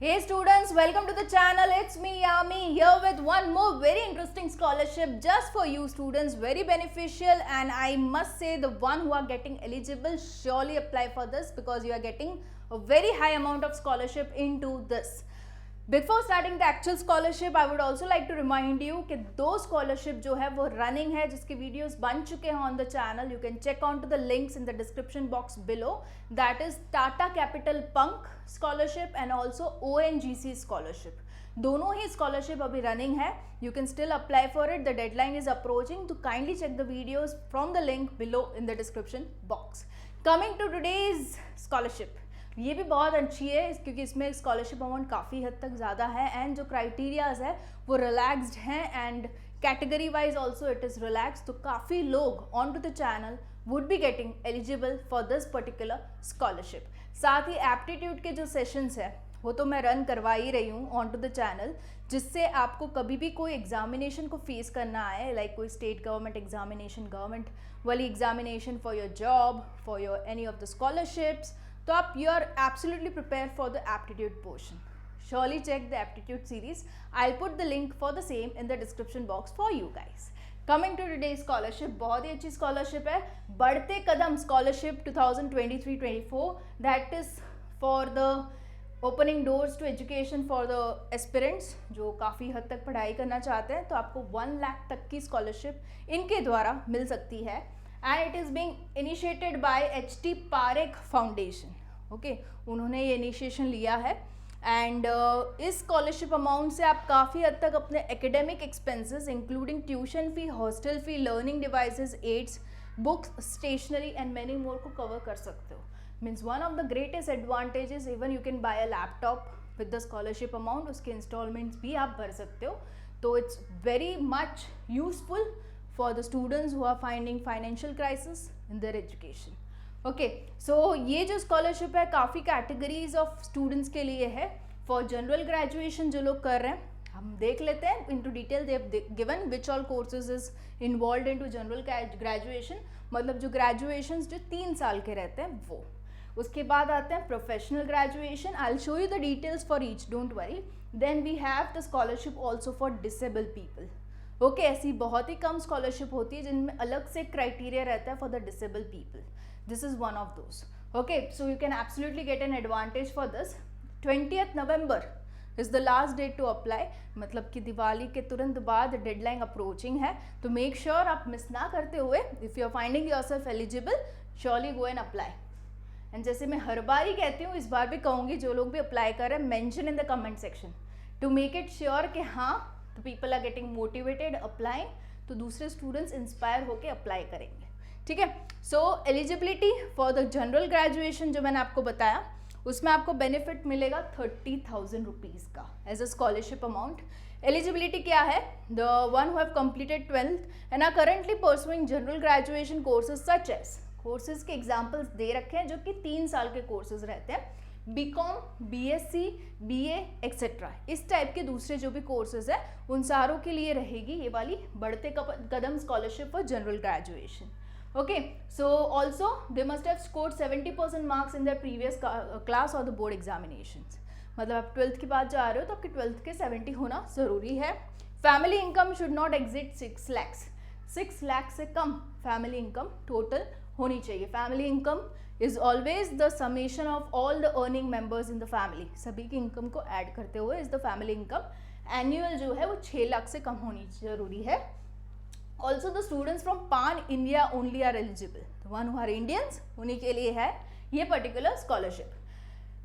Hey students, welcome to the channel. It's me Yami here with one more very interesting scholarship just for you students, very beneficial, and I must say the one who are getting eligible surely apply for this because you are getting a very high amount of scholarship into this. Before starting the actual scholarship, I would also like to remind you कि दो scholarship जो है वो running है जिसके videos बन चुके हैं on the channel. You can check on to the links in the description box below. That is Tata Capital Punk scholarship and also ONGC scholarship. दोनों ही scholarship अभी running है. You can still apply for it. The deadline is approaching. To kindly check the videos from the link below in the description box. Coming to today's scholarship. ये भी बहुत अच्छी है क्योंकि इसमें स्कॉलरशिप अमाउंट काफ़ी हद तक ज़्यादा है एंड जो क्राइटेरियाज है वो रिलैक्स्ड हैं and category wise also it is relax. तो काफ़ी लोग on to the channel would be getting eligible for this particular scholarship. साथ ही एप्टीट्यूड के जो सेशंस है वो तो मैं रन करवा ही रही हूँ ऑन टू द चैनल, जिससे आपको कभी भी कोई एग्जामिनेशन को फेस करना आए, लाइक कोई स्टेट गवर्नमेंट एग्जामिनेशन, गवर्नमेंट वाली examination for your job, for your any of the scholarships, तो आप you are absolutely prepare for the aptitude portion. Surely check the aptitude series. I will put the link for the same in the description box for you guys. Coming to today scholarship, बहुत ही अच्छी scholarship है, Badhte Kadam scholarship 2023-24. That is for the opening doors to education for the aspirants जो काफ़ी हद तक पढ़ाई करना चाहते हैं. तो आपको 1 लाख तक की स्कॉलरशिप इनके द्वारा मिल सकती है and it is being initiated by HT Parekh Foundation. Okay, उन्होंने ये इनिशिएशन लिया है एंड इस स्कॉलरशिप अमाउंट से आप काफ़ी हद तक अपने academic expenses including tuition fee, hostel fee, learning devices, aids, books, stationery and many more को कवर कर सकते हो. Means one of the greatest advantages, even you can buy a laptop with the scholarship amount, उसके instalments भी आप भर सकते हो. तो it's very much useful for the students who are finding financial crisis in their education. Okay, so ये जो scholarship है काफ़ी categories of students के लिए है. For general graduation जो लोग कर रहे हैं हम देख लेते हैं into detail. they have given which all courses is involved into general graduation, मतलब जो graduations जो 3 साल के रहते हैं वो. उसके बाद आते हैं professional graduation. I'll show you the details for each, don't worry. Then we have the scholarship also for disabled people. Okay, ऐसी बहुत ही कम स्कॉलरशिप होती है जिनमें अलग से क्राइटेरिया रहता है for the disable people. This is one of those. Okay, so you can absolutely get an advantage for this. 20th November is the last date to apply, मतलब कि दिवाली के तुरंत बाद डेडलाइन अप्रोचिंग है. तो मेक श्योर आप miss ना करते हुए, if you are finding yourself eligible, surely go and apply. And जैसे मैं हर बार ही कहती हूँ, इस बार भी कहूँगी, जो लोग भी अप्लाई कर रहे हैं mention in the comment section to make it sure कि हाँ people are getting motivated applying, तो दूसरे स्टूडेंट्स इंस्पायर होकर अप्लाई करेंगे. ठीक है, so eligibility for the general graduation जो मैंने आपको बताया उसमें आपको बेनिफिट मिलेगा 30,000 रुपीज़ का as a scholarship amount. Eligibility क्या है? The one who have completed 12th and are currently pursuing general graduation courses such as, courses के एग्जाम्पल्स दे रखे हैं जो कि 3 साल के कोर्सेज रहते हैं, बीकॉम, बीएससी, बीए एक्सेट्रा. इस टाइप के दूसरे जो भी कोर्सेज है उन सारों के लिए रहेगी ये वाली Badhte Kadam scholarship for general graduation. Okay, so also they must have scored 70% marks in their previous class और द बोर्ड एग्जामिनेशंस. मतलब आप 12th के बाद जा रहे हो तो आपके 12th के 70 होना ज़रूरी है. Family income should not exit 6 lakhs. 6 lakh से कम फैमिली इनकम टोटल होनी चाहिए. Family income is always the summation of all the earning members in the family. सभी की इनकम को ऐड करते हुए is the family income. Annual जो है वो 6 लाख से कम होनी जरूरी है. Also the students from pan India only are eligible. The one who are Indians उन्हीं के लिए है ये पर्टिकुलर स्कॉलरशिप.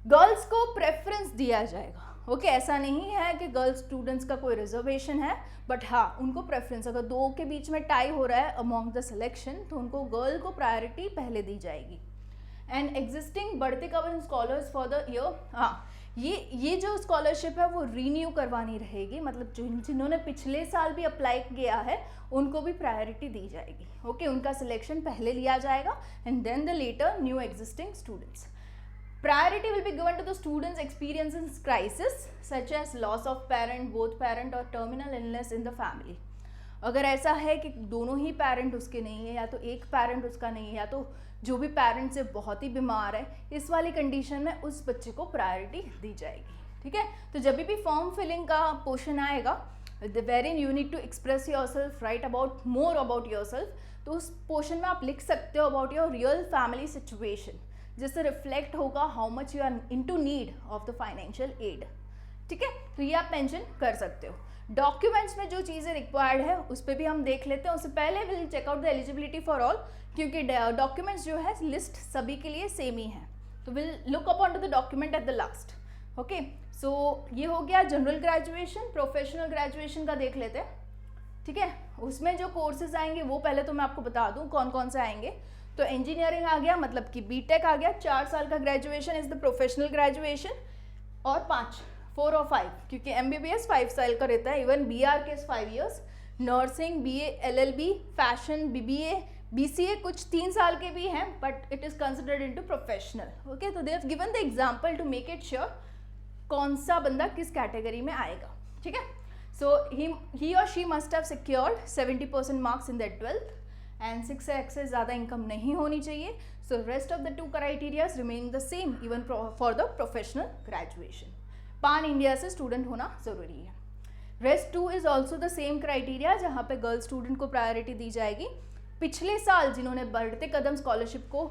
गर्ल्स को प्रेफरेंस दिया जाएगा. ओके, ऐसा नहीं है कि गर्ल्स स्टूडेंट्स का कोई रिजर्वेशन है, बट हाँ उनको प्रेफरेंस, अगर दो के बीच में टाई हो रहा है अमॉन्ग द सिलेक्शन तो उनको गर्ल को प्रायोरिटी पहले दी जाएगी. एंड एग्जिस्टिंग बढ़ते cover scholars for the year, हाँ ये जो स्कॉलरशिप है वो रीन्यू करवानी रहेगी, मतलब जिन्होंने पिछले साल भी अप्लाई किया है उनको भी प्रायोरिटी दी जाएगी. ओके, उनका सिलेक्शन पहले लिया जाएगा and then the latter new existing students. Priority will be given to the students experiencing crisis such as loss of parent, both parent और terminal illness in the family. अगर ऐसा है कि दोनों ही पेरेंट उसके नहीं है या तो एक पेरेंट उसका नहीं है या तो जो भी पेरेंट से बहुत ही बीमार है, इस वाली कंडीशन में उस बच्चे को प्रायोरिटी दी जाएगी. ठीक है। तो जब भी फॉर्म फिलिंग का पोर्शन आएगा wherein you need to express yourself, write about more about yourself, तो उस पोर्शन में आप लिख सकते हो about your real family situation, जिससे रिफ्लेक्ट होगा how much you are into need of the financial aid, ठीक है। तो ये आप मेंशन कर सकते हो। डॉक्यूमेंट्स में जो चीज़ें रिक्वायर्ड है उस पर भी हम देख लेते हैं। उससे पहले will check out the eligibility for all, क्योंकि डॉक्यूमेंट्स जो है लिस्ट सभी के लिए सेम ही है। तो will look upon to the document at the last. Okay, so ये हो गया जनरल ग्रेजुएशन। प्रोफेशनल ग्रेजुएशन का देख लेते हैं, ठीक है। उसमें जो कोर्सेज आएंगे वो पहले तो मैं आपको बता दूं कौन कौन से आएंगे। तो इंजीनियरिंग आ गया, मतलब कि बीटेक आ गया, 4 साल का graduation is the professional graduation, और 4 और 5, क्योंकि एमबीबीएस 5 साल का रहता है, इवन बीआर के 5 years, nursing, BA, LLB, fashion, BBA, BCA कुछ 3 साल के भी हैं, but it is considered into professional. Okay, तो they have given the example to make it sure कौन सा बंदा किस कैटेगरी में आएगा, ठीक है। सो ही और she must have secured 70% marks in that 12th and 6x से ज़्यादा इनकम नहीं होनी चाहिए। So rest of the 2 criterias remaining the same even for the professional graduation. पान इंडिया से स्टूडेंट होना ज़रूरी है। Rest 2 is also the same criteria, जहाँ पे गर्ल स्टूडेंट को प्रायोरिटी दी जाएगी। पिछले साल जिन्होंने बढ़ते कदम स्कॉलरशिप को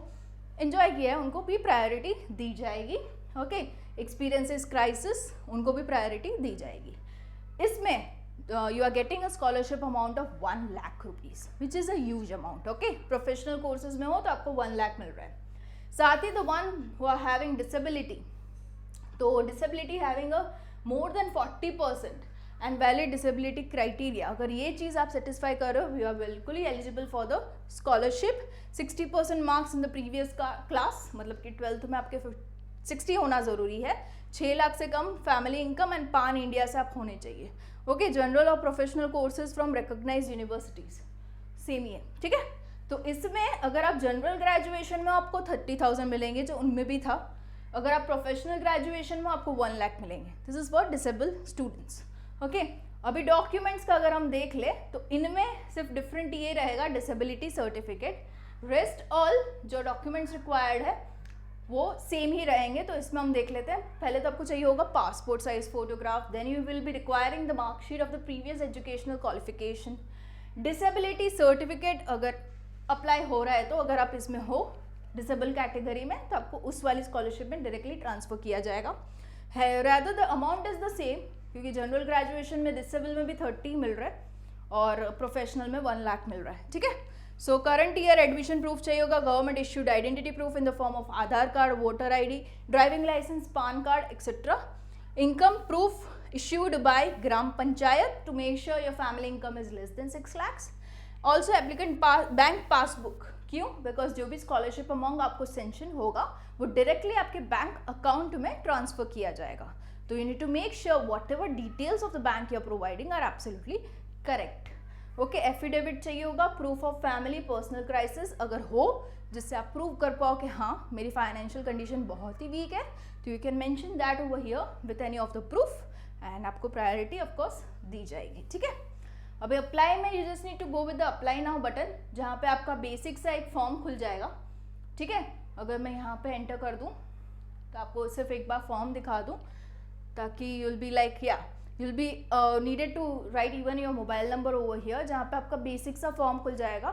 एंजॉय किया है उनको भी प्रायोरिटी दी जाएगी। ओके, एक्सपीरियंसेस क्राइसिस उनको भी प्रायोरिटी दी जाएगी। इसमें you are getting a scholarship amount of 1 lakh rupees which is a huge amount. Okay, professional courses में हो तो आपको 1 लाख मिल रहा है। साथ ही the one who are having disability, तो disability having a more than 40% and valid disability criteria, अगर ये चीज़ आप सेटिस्फाई कर रहे हो यू आर बिल्कुल ही eligible for the scholarship. 60% marks in the previous class, मतलब कि 12th में आपके 60 होना ज़रूरी है। 6 लाख से कम family income and pan India से आप होने चाहिए। ओके, जनरल और professional courses from recognised universities same ही है, ठीक है। तो इसमें अगर आप जनरल ग्रेजुएशन में आपको 30,000 मिलेंगे जो उनमें भी था, अगर आप प्रोफेशनल ग्रेजुएशन में आपको 1 लाख मिलेंगे। This is for disable students. Okay, अभी डॉक्यूमेंट्स का अगर हम देख ले तो इनमें सिर्फ डिफरेंट ये रहेगा डिसेबिलिटी सर्टिफिकेट, रेस्ट ऑल जो डॉक्यूमेंट्स रिक्वायर्ड है वो सेम ही रहेंगे। तो इसमें हम देख लेते हैं। पहले तो आपको चाहिए होगा passport size photograph, then you will be requiring the marksheet of the previous educational qualification. Disability certificate अगर अप्लाई हो रहा है तो अगर आप इसमें हो डिसेबल कैटेगरी में तो आपको उस वाली स्कॉलरशिप में डायरेक्टली ट्रांसफर किया जाएगा। है rather the amount is the same, क्योंकि जनरल ग्रेजुएशन में डिसेबल में भी 30 मिल रहा है और प्रोफेशनल में 1 लाख मिल रहा है, ठीक है। So current year admission proof चाहिए होगा, government issued identity proof in the form of Aadhaar card, voter ID, driving licence, PAN card etcetera. Income proof issued by gram panchayat to make sure your family income is less than 6 lakhs। Also applicant bank passbook, क्यों? Because जो भी scholarship amount आपको sanction होगा वो directly आपके bank account में transfer किया जाएगा। तो you need to make sure whatever details of the bank you are providing are absolutely correct. Okay, affidavit चाहिए होगा, proof of family personal crisis अगर हो जिससे आप प्रूव कर पाओ कि हाँ मेरी फाइनेंशियल कंडीशन बहुत ही वीक है, तो you can mention that over here with any of the proof and आपको प्रायोरिटी ऑफ कोर्स दी जाएगी, ठीक है। अभी अप्लाई में you just need to go with the apply now button, जहाँ पे आपका बेसिक सा एक फॉर्म खुल जाएगा, ठीक है। अगर मैं यहाँ पे एंटर कर दूँ तो आपको सिर्फ एक बार फॉर्म दिखा दूँ ताकि यूल बी लाइक या you'll be needed to write even your mobile number over here, जहाँ पे आपका बेसिक सा फॉर्म खुल जाएगा।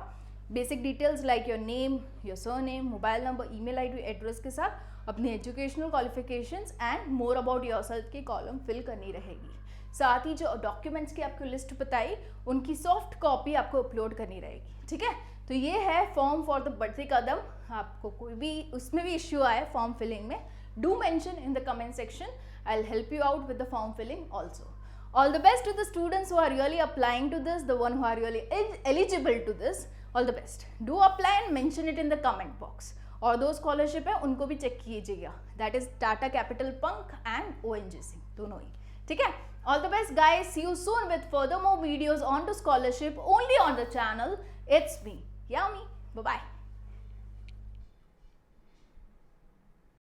Basic details like your name, your surname, mobile number, email ID, address के साथ अपनी educational qualifications and more about yourself की कॉलम फिल करनी रहेगी। साथ ही जो डॉक्यूमेंट्स की आपको लिस्ट बताई उनकी सॉफ्ट कॉपी आपको अपलोड करनी रहेगी, ठीक है। तो ये है फॉर्म फॉर द बढ़ते कदम। आपको कोई भी उसमें भी इश्यू आए फॉर्म फिलिंग में, do mention in the comment section. I'll help you out with the form filling also. All the best to the students who are really applying to this, the one who are really eligible to this. All the best. Do apply and mention it in the comment box. और दो scholarship है उनको भी check कीजिएगा, that is Tata capital punk and ONGC, दोनों ही, ठीक है। All the best guys, see you soon with further more videos on to scholarship only on the channel. It's me, Yami. Bye bye.